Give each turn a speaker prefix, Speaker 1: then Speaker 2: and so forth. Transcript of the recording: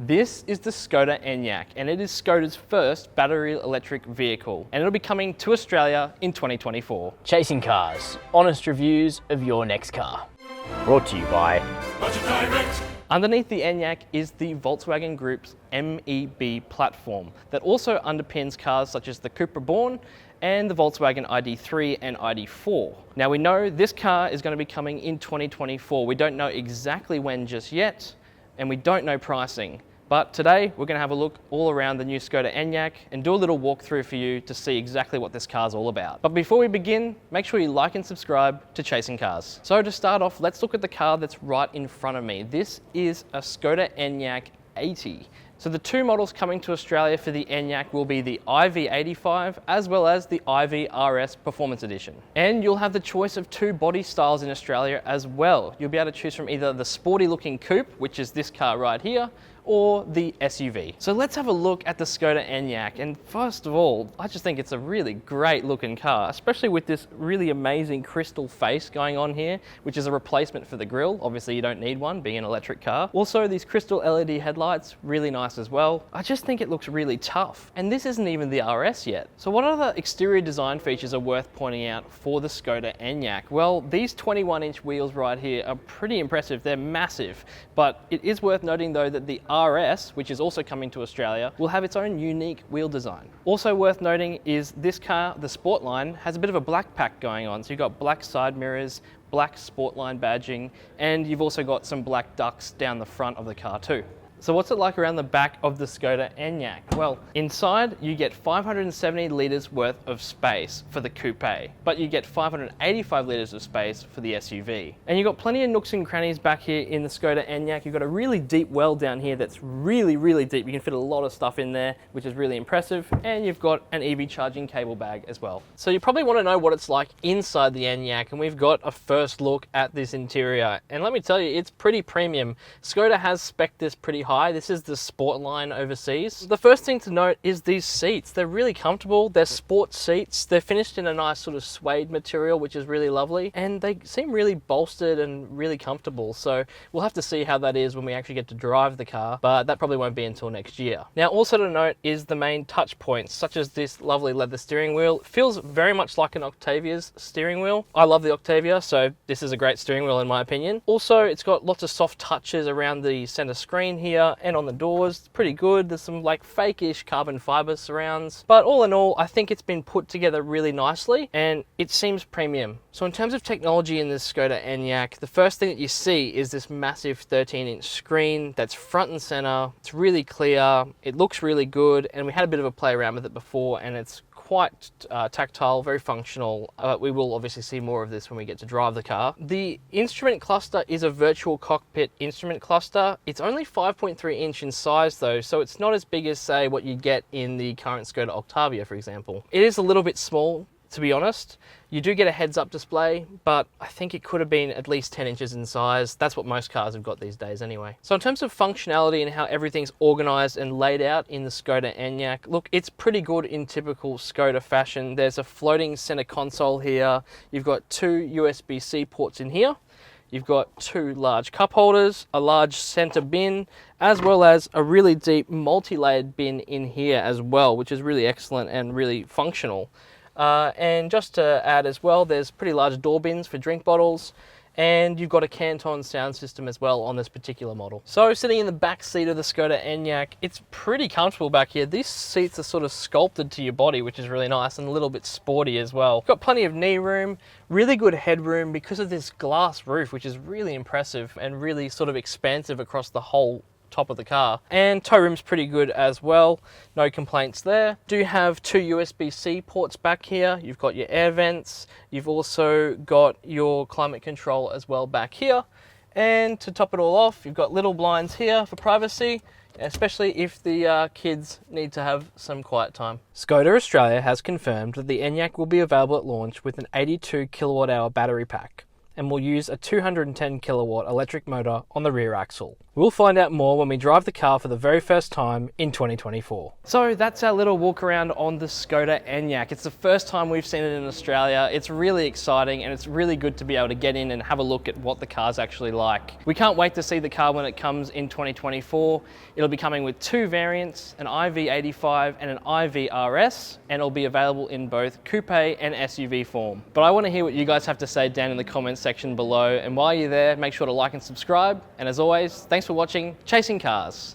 Speaker 1: This is the Škoda Enyaq, and it is Škoda's first battery electric vehicle, and it'll be coming to Australia in 2024.
Speaker 2: Chasing Cars, honest reviews of your next car. Brought to you by
Speaker 3: Budget Direct.
Speaker 1: Underneath the Enyaq is the Volkswagen Group's MEB platform that also underpins cars such as the Cupra Born and the Volkswagen ID3 and ID4. Now we know this car is going to be coming in 2024. We don't know exactly when just yet, and we don't know pricing. But today we're going to have a look all around the new Škoda Enyaq and do a little walkthrough for you to see exactly what this car's all about. But before we begin, make sure you like and subscribe to Chasing Cars. So to start off, let's look at the car that's right in front of me. This is a Škoda Enyaq 80. So the two models coming to Australia for the Enyaq will be the IV85 as well as the IV RS Performance Edition. And you'll have the choice of two body styles in Australia as well. You'll be able to choose from either the sporty looking coupe, which is this car right here, or the SUV. So let's have a look at the Škoda Enyaq. And first of all, I just think it's a really great looking car, especially with this really amazing crystal face going on here, which is a replacement for the grille. Obviously you don't need one being an electric car. Also these crystal LED headlights, really nice as well. I just think it looks really tough. And this isn't even the RS yet. So what other exterior design features are worth pointing out for the Škoda Enyaq? Well, these 21-inch wheels right here are pretty impressive. They're massive, but it is worth noting though that the RS, which is also coming to Australia, will have its own unique wheel design. Also worth noting is this car, the Sportline, has a bit of a black pack going on. So you've got black side mirrors, black Sportline badging, and you've also got some black ducts down the front of the car too. So what's it like around the back of the Škoda Enyaq? Well, inside you get 570 litres worth of space for the coupe, but you get 585 litres of space for the SUV. And you've got plenty of nooks and crannies back here in the Škoda Enyaq. You've got a really deep well down here that's really, really deep. You can fit a lot of stuff in there, which is really impressive. And you've got an EV charging cable bag as well. So you probably want to know what it's like inside the Enyaq, and we've got a first look at this interior. And let me tell you, it's pretty premium. Škoda has spec'd this pretty high. This is the Sportline overseas. The first thing to note is these seats. They're really comfortable. They're sports seats. They're finished in a nice sort of suede material, which is really lovely. And they seem really bolstered and really comfortable. So we'll have to see how that is when we actually get to drive the car, but that probably won't be until next year. Now, also to note is the main touch points, such as this lovely leather steering wheel. It feels very much like an Octavia's steering wheel. I love the Octavia, so this is a great steering wheel in my opinion. Also, it's got lots of soft touches around the center screen here and on the doors. It's pretty good. There's some like fake-ish carbon fiber surrounds, but all in all, I think it's been put together really nicely and it seems premium. So in terms of technology in this Škoda Enyaq, the first thing that you see is this massive 13-inch screen that's front and center. It's really clear. It looks really good, and we had a bit of a play around with it before, and it's quite tactile, very functional. We will obviously see more of this when we get to drive the car. The instrument cluster is a virtual cockpit instrument cluster. It's only 5.3 inch in size though, so it's not as big as say what you get in the current Škoda Octavia, for example. It is a little bit small, to be honest. You do get a heads-up display, but I think it could have been at least 10 inches in size. That's what most cars have got these days anyway. So in terms of functionality and how everything's organized and laid out in the Škoda Enyaq, look, it's pretty good in typical Škoda fashion. There's a floating center console here. You've got two USB-C ports in here. You've got two large cup holders, a large center bin, as well as a really deep multi-layered bin in here as well, which is really excellent and really functional. And just to add as well, there's pretty large door bins for drink bottles, and you've got a Canton sound system as well on this particular model. So sitting in the back seat of the Škoda Enyaq, it's pretty comfortable back here. These seats are sort of sculpted to your body, which is really nice and a little bit sporty as well. Got plenty of knee room, really good headroom because of this glass roof, which is really impressive and really sort of expansive across the whole top of the car. And tow room's pretty good as well, no complaints there. Do have two USB-C ports back here. You've got your air vents, you've also got your climate control as well back here, and to top it all off, you've got little blinds here for privacy, especially if the kids need to have some quiet time. Škoda Australia has confirmed that the Enyaq will be available at launch with an 82 kilowatt hour battery pack. and will use a 210 kilowatt electric motor on the rear axle. We'll find out more when we drive the car for the very first time in 2024. So that's our little walk around on the Škoda Enyaq. It's the first time we've seen it in Australia. It's really exciting and it's really good to be able to get in and have a look at what the car's actually like. We can't wait to see the car when it comes in 2024. It'll be coming with two variants, an IV85 and an IVRS, and it'll be available in both coupe and SUV form. But I want to hear what you guys have to say down in the comments section below, and while you're there, make sure to like and subscribe, and as always, thanks for watching Chasing Cars.